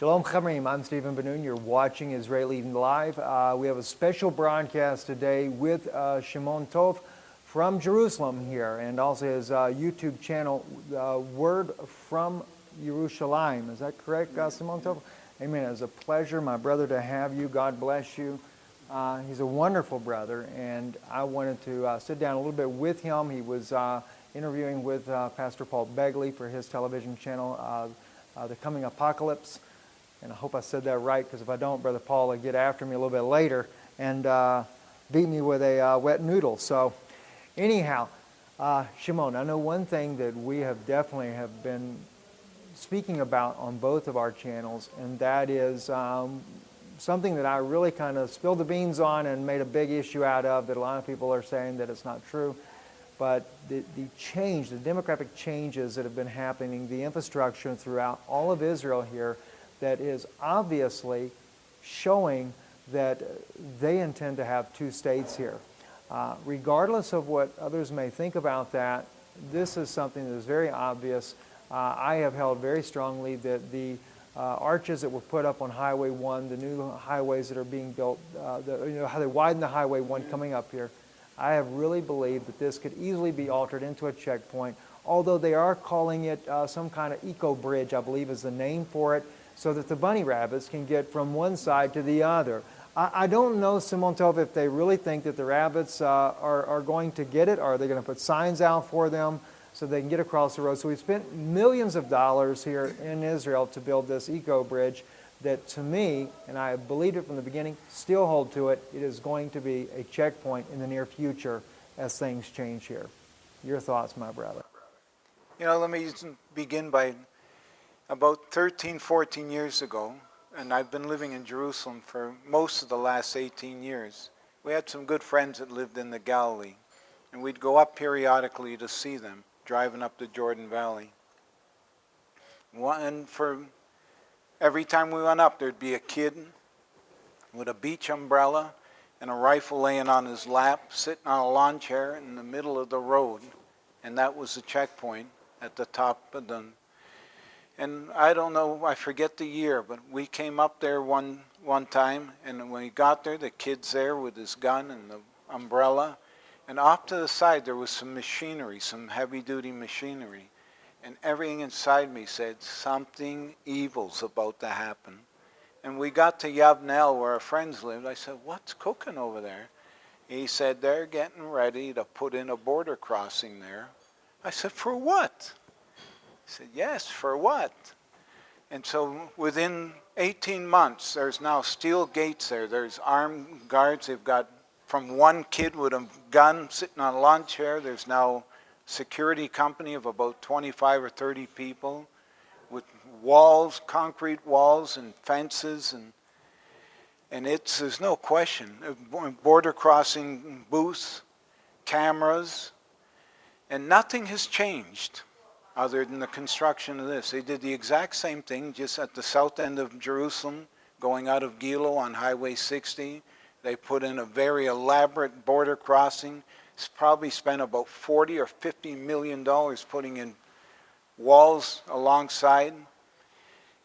Shalom Chaverim, I'm Stephen Ben-Nun. You're watching Israeli Live. We have a special broadcast today with Shimon Tov from Jerusalem here, and also his YouTube channel, Word from Yerushalayim. Is that correct, Shimon Tov? Amen. It's a pleasure, my brother, to have you. God bless you. He's a wonderful brother, and I wanted to sit down a little bit with him. He was interviewing with Pastor Paul Begley for his television channel, The Coming Apocalypse. And I hope I said that right, because if I don't, Brother Paul will get after me a little bit later and beat me with a wet noodle. So anyhow, Shimon, I know one thing that we have definitely have been speaking about on both of our channels, and that is something that I really kind of spilled the beans on and made a big issue out of, that a lot of people are saying that it's not true. But the change, the demographic changes that have been happening, the infrastructure throughout all of Israel here, that is obviously showing that they intend to have two states here. Regardless of what others may think about that, this is something that is very obvious. I have held very strongly that the arches that were put up on Highway 1, the new highways that are being built, how they widen the Highway 1 coming up here, I have really believed that this could easily be altered into a checkpoint, although they are calling it some kind of eco-bridge, I believe is the name for it, so that the bunny rabbits can get from one side to the other. I don't know, Shimon Tov, if they really think that the rabbits are going to get it, or are they going to put signs out for them so they can get across the road. So we spent millions of dollars here in Israel to build this eco-bridge that, to me, and I believed it from the beginning, still hold to it, it is going to be a checkpoint in the near future as things change here. Your thoughts, my brother? You know, let me begin by about 13, 14 years ago, and I've been living in Jerusalem for most of the last 18 years. We had some good friends that lived in the Galilee, and we'd go up periodically to see them, driving up the Jordan Valley. And for every time we went up, there'd be a kid with a beach umbrella and a rifle laying on his lap, sitting on a lawn chair in the middle of the road, and that was the checkpoint at the top of the. And I don't know, I forget the year, but we came up there one time, and when we got there, the kid's there with his gun and the umbrella, and off to the side there was some machinery, some heavy-duty machinery, and everything inside me said, something evil's about to happen. And we got to Yavnel, where our friends lived. I said, what's cooking over there? He said, they're getting ready to put in a border crossing there. I said, for what? He said, yes, for what? And so within 18 months, there's now steel gates there. There's armed guards. They've got, from one kid with a gun sitting on a lawn chair, there's now a security company of about 25 or 30 people with walls, concrete walls and fences. And there's no question. Border crossing booths, cameras, and nothing has changed other than the construction of this. They did the exact same thing just at the south end of Jerusalem, going out of Gilo on Highway 60. They put in a very elaborate border crossing. It's probably spent about $40 or $50 million putting in walls alongside.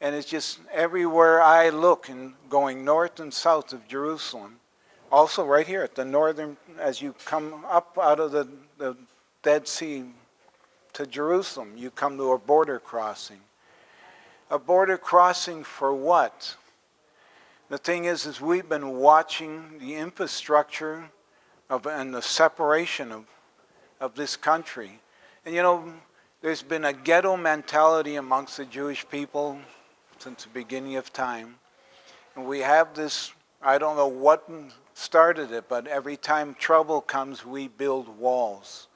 And it's just everywhere I look, and going north and south of Jerusalem. Also right here at the northern, as you come up out of the Dead Sea to Jerusalem, you come to a border crossing. A border crossing for what? The thing is we've been watching the infrastructure and the separation of this country. And you know, there's been a ghetto mentality amongst the Jewish people since the beginning of time. And we have this, I don't know what started it, but every time trouble comes, we build walls.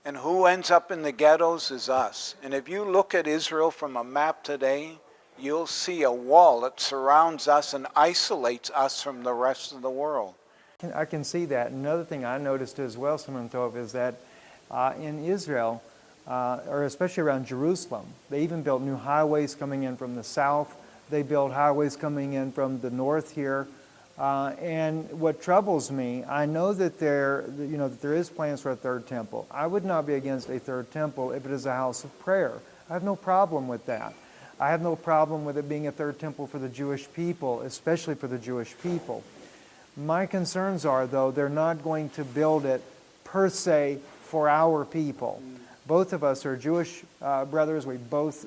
And who ends up in the ghettos is us. And if you look at Israel from a map today, you'll see a wall that surrounds us and isolates us from the rest of the world. I can see that. Another thing I noticed as well, Shimon Tov, is that in Israel, or especially around Jerusalem, they even built new highways coming in from the south. They built highways coming in from the north here. And what troubles me, I know that there is plans for a third temple. I would not be against a third temple if it is a house of prayer. I have no problem with that. I have no problem with it being a third temple for the Jewish people, especially for the Jewish people. My concerns are, though, they're not going to build it per se for our people. Both of us are Jewish brothers. We both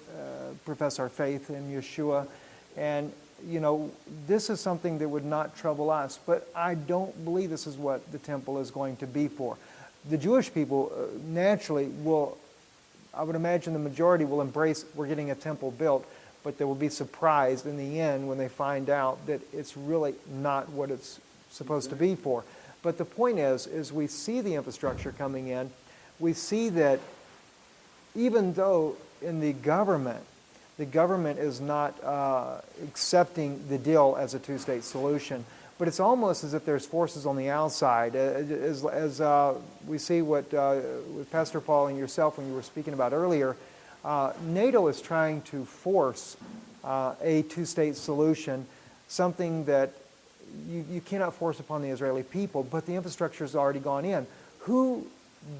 profess our faith in Yeshua. And, you know, this is something that would not trouble us. But I don't believe this is what the temple is going to be for. The Jewish people naturally will, I would imagine the majority will embrace we're getting a temple built, but they will be surprised in the end when they find out that it's really not what it's supposed to be for. But the point is we see the infrastructure coming in. We see that even though in the government is not accepting the deal as a two-state solution, but it's almost as if there's forces on the outside. As we see what with Pastor Paul and yourself when you were speaking about earlier, NATO is trying to force a two-state solution, something that you cannot force upon the Israeli people, but the infrastructure has already gone in. Who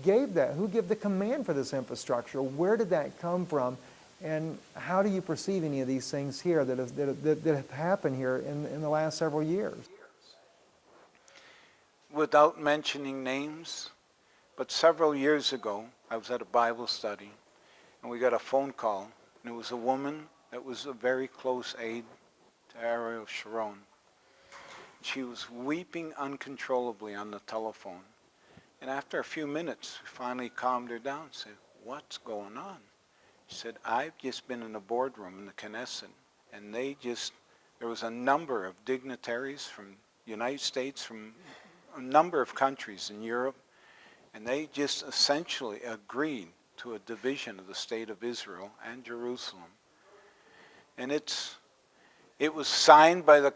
gave that? Who gave the command for this infrastructure? Where did that come from? And how do you perceive any of these things here that have happened here in the last several years? Without mentioning names, but several years ago, I was at a Bible study, and we got a phone call, and it was a woman that was a very close aide to Ariel Sharon. She was weeping uncontrollably on the telephone. And after a few minutes, we finally calmed her down and said, "What's going on?" She said, "I've just been in a boardroom in the Knesset, and there was a number of dignitaries from the United States, from a number of countries in Europe, and they just essentially agreed to a division of the state of Israel and Jerusalem. And it was signed by the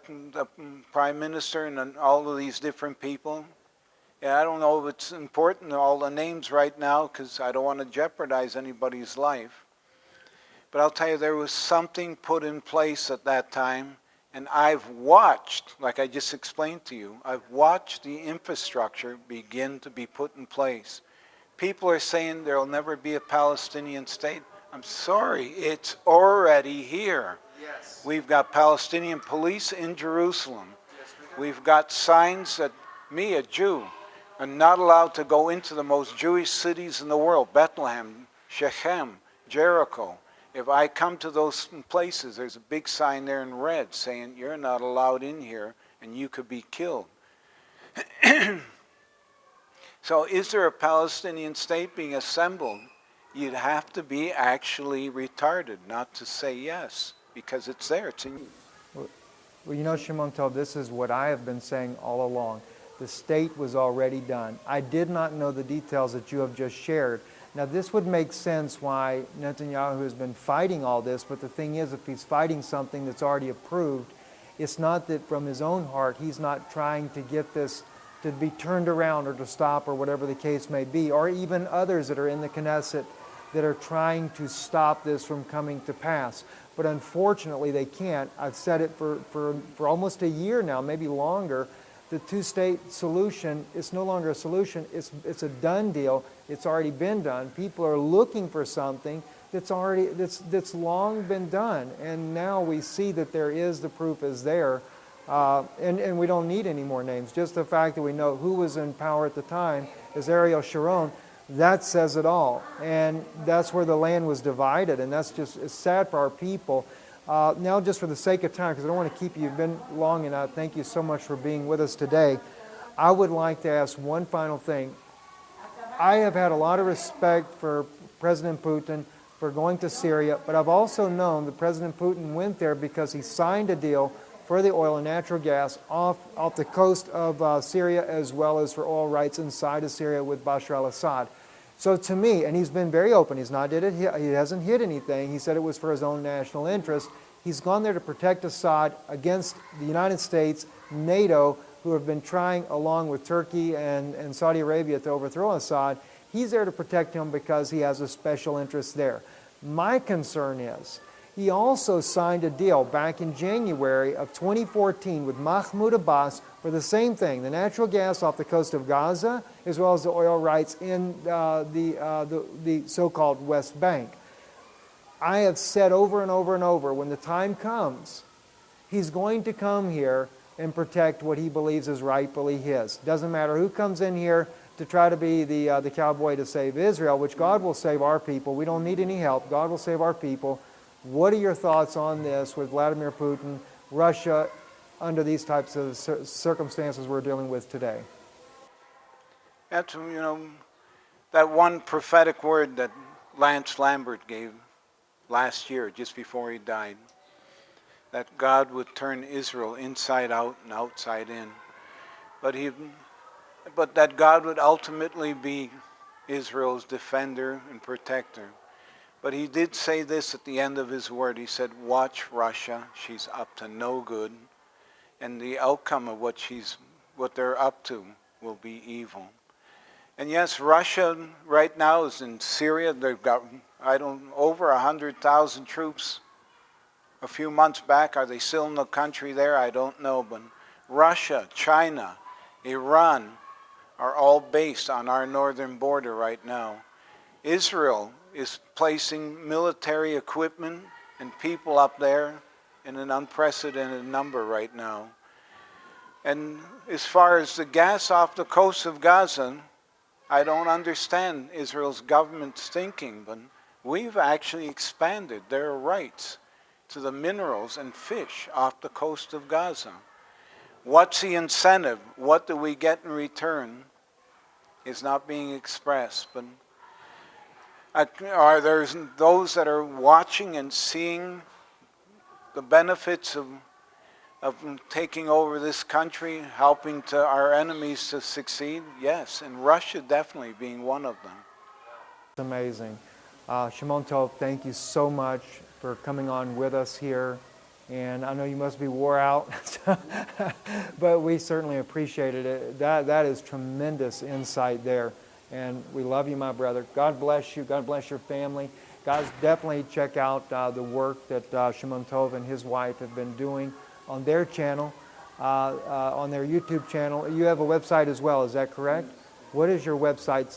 Prime Minister and all of these different people. And I don't know if it's important, all the names right now, because I don't want to jeopardize anybody's life. But I'll tell you, there was something put in place at that time, and I've watched, like I just explained to you, I've watched the infrastructure begin to be put in place. People are saying there will never be a Palestinian state. I'm sorry, it's already here. Yes. We've got Palestinian police in Jerusalem. We've got signs that me, a Jew, am not allowed to go into the most Jewish cities in the world, Bethlehem, Shechem, Jericho. If I come to those places, there's a big sign there in red saying you're not allowed in here and you could be killed. So is there a Palestinian state being assembled? You'd have to be actually retarded not to say yes, because it's there. It's in you. Well, you know, Shimon Tov, this is what I have been saying all along. The state was already done. I did not know the details that you have just shared. Now, this would make sense why Netanyahu has been fighting all this, but the thing is, if he's fighting something that's already approved, it's not that from his own heart he's not trying to get this to be turned around or to stop or whatever the case may be, or even others that are in the Knesset that are trying to stop this from coming to pass. But unfortunately, they can't. I've said it for almost a year now, maybe longer. The two-state solution is no longer a solution. It's a done deal. It's already been done. People are looking for something that's long been done, and now we see that the proof is there, and we don't need any more names. Just the fact that we know who was in power at the time is Ariel Sharon. That says it all, and that's where the land was divided, and it's sad for our people. Now, just for the sake of time, because I don't want to keep you, you've been long enough. Thank you so much for being with us today. I would like to ask one final thing. I have had a lot of respect for President Putin for going to Syria, but I've also known that President Putin went there because he signed a deal for the oil and natural gas off the coast of Syria, as well as for oil rights inside of Syria with Bashar al-Assad. So to me, and he's been very open, he hasn't hid anything. He said it was for his own national interest. He's gone there to protect Assad against the United States, NATO, who have been trying, along with Turkey and Saudi Arabia, to overthrow Assad. He's there to protect him because he has a special interest there. My concern is, he also signed a deal back in January of 2014 with Mahmoud Abbas for the same thing, the natural gas off the coast of Gaza, as well as the oil rights in the so-called West Bank. I have said over and over and over, when the time comes, he's going to come here and protect what he believes is rightfully his. Doesn't matter who comes in here to try to be the cowboy to save Israel, which God will save our people. We don't need any help. God will save our people. What are your thoughts on this with Vladimir Putin, Russia, under these types of circumstances we're dealing with today? That's, that one prophetic word that Lance Lambert gave last year, just before he died, that God would turn Israel inside out and outside in. But that God would ultimately be Israel's defender and protector. But he did say this at the end of his word. He said, watch Russia, she's up to no good. And the outcome of what they're up to will be evil. And yes, Russia right now is in Syria. They've got, over 100,000 troops. A few months back, are they still in the country there? I don't know. But Russia, China, Iran are all based on our northern border right now. Israel is placing military equipment and people up there in an unprecedented number right now. And as far as the gas off the coast of Gaza, I don't understand Israel's government's thinking, but we've actually expanded their rights to the minerals and fish off the coast of Gaza. What's the incentive? What do we get in return is not being expressed. But are there those that are watching and seeing the benefits of taking over this country, helping to our enemies to succeed? Yes, and Russia definitely being one of them. It's amazing. Shimon Tov, thank you so much for coming on with us here. And I know you must be wore out, but we certainly appreciated it. That is tremendous insight there. And we love you, my brother. God bless you. God bless your family. Guys, definitely check out the work that Shimon Tov and his wife have been doing on their channel, on their YouTube channel. You have a website as well, is that correct? What is your website?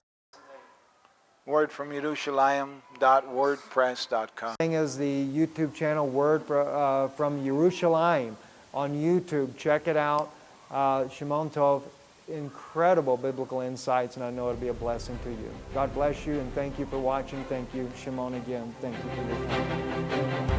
wordfromYerushalayim.wordpress.com. Is the YouTube channel Word from Yerushalayim on YouTube. Check it out. Shimon Tov, incredible biblical insights, and I know it'll be a blessing to you. God bless you, and thank you for watching. Thank you, Shimon, again. Thank you for your time.